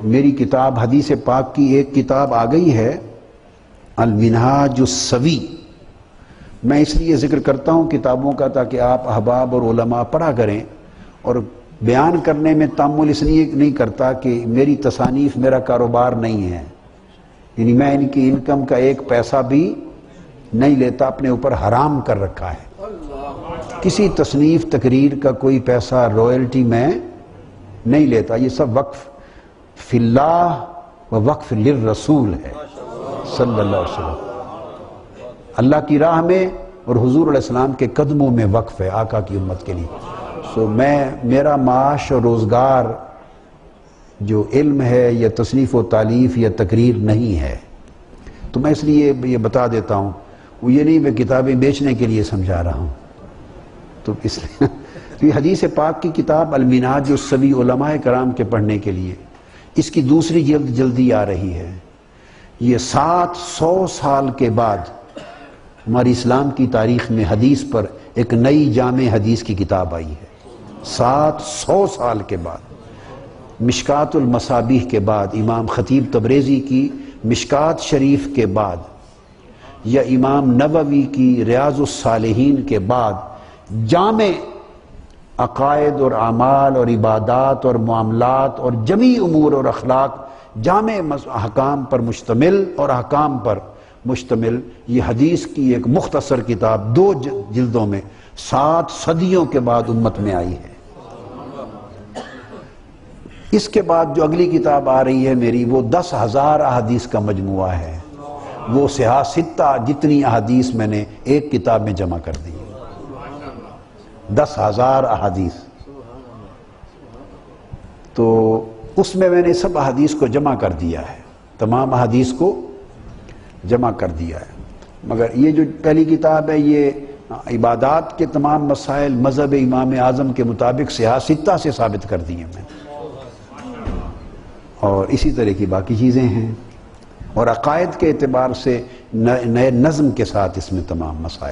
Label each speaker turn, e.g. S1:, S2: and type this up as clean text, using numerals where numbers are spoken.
S1: میری کتاب حدیث پاک کی ایک کتاب آ گئی ہے المنہاج السوی. میں اس لیے ذکر کرتا ہوں کتابوں کا تاکہ آپ احباب اور علماء پڑھا کریں، اور بیان کرنے میں تامل اس لیے نہیں کرتا کہ میری تصانیف میرا کاروبار نہیں ہے، یعنی میں ان کی انکم کا ایک پیسہ بھی نہیں لیتا، اپنے اوپر حرام کر رکھا ہے. کسی تصنیف تقریر کا کوئی پیسہ رائلٹی میں نہیں لیتا، یہ سب وقف فی اللہ و وقف للرسول ہے صلی اللہ علیہ وسلم. اللہ کی راہ میں اور حضور علیہ السلام کے قدموں میں وقف ہے آقا کی امت کے لیے. سو میرا معاش اور روزگار جو علم ہے یا تصنیف و تالیف یا تقریر نہیں ہے، تو میں اس لیے یہ بتا دیتا ہوں. وہ یہ نہیں میں کتابیں بیچنے کے لیے سمجھا رہا ہوں. تو اس لیے یہ حدیث پاک کی کتاب المنہاج السوی علماء کرام کے پڑھنے کے لیے، اس کی دوسری جلد جلدی آ رہی ہے. یہ 700 سال کے بعد ہماری اسلام کی تاریخ میں حدیث پر ایک نئی جامع حدیث کی کتاب آئی ہے. 700 سال کے بعد، مشکات المصابیح کے بعد، امام خطیب تبریزی کی مشکات شریف کے بعد، یا امام نووی کی ریاض الصالحین کے بعد، جامع عقائد اور اعمال اور عبادات اور معاملات اور جمیع امور اور اخلاق، جامع احکام پر مشتمل اور احکام پر مشتمل یہ حدیث کی ایک مختصر کتاب 2 جلدوں میں 7 صدیوں کے بعد امت میں آئی ہے. اس کے بعد جو اگلی کتاب آ رہی ہے میری، وہ 10,000 احادیث کا مجموعہ ہے. وہ صحاح ستہ جتنی احادیث میں نے ایک کتاب میں جمع کر دی، 10,000 احادیث. تو اس میں نے سب احادیث کو جمع کر دیا ہے، تمام احادیث کو جمع کر دیا ہے. مگر یہ جو پہلی کتاب ہے یہ عبادات کے تمام مسائل مذہب امام اعظم کے مطابق صحاح ستہ سے ثابت کر دی ہیں میں، اور اسی طرح کی باقی چیزیں ہیں، اور عقائد کے اعتبار سے نئے نظم کے ساتھ اس میں تمام مسائل